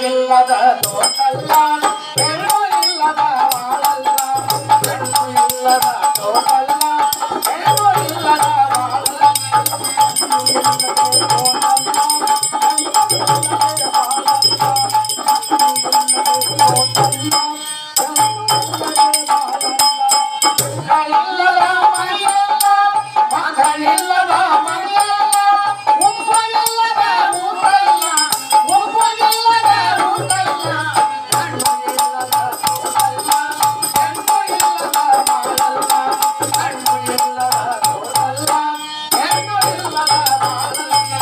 ಇಲ್ಲದ ತೋಟಲ್ಲ ಹೆಣ್ಣು ಇಲ್ಲದ ಬಾಳಲ್ಲ ಹೆಣ್ಣು ಇಲ್ಲದ ತೋಟಲ್ಲ ಹೆಣ್ಣು ಇಲ್ಲದ ಬಾಳಲ್ಲ ಮಗಳಿಲ್ಲದ ಮನೆಯಲ್ಲ ಉಪ್ಪಗಿಲ್ಲದ ಊಟಲ್ಲ ಉಪ್ಪಗಿಲ್ಲದ ಊಟಲ್ಲ ಹೆಣ್ಣು ಇಲ್ಲದ ತೋಟಲ್ಲ ಹೆಣ್ಣು ಇಲ್ಲದ ಬಾಳಲ್ಲ ಹೆಣ್ಣು ಇಲ್ಲದ ತೋಟಲ್ಲ ಹೆಣ್ಣು ಇಲ್ಲದ ಬಾಳಲ್ಲ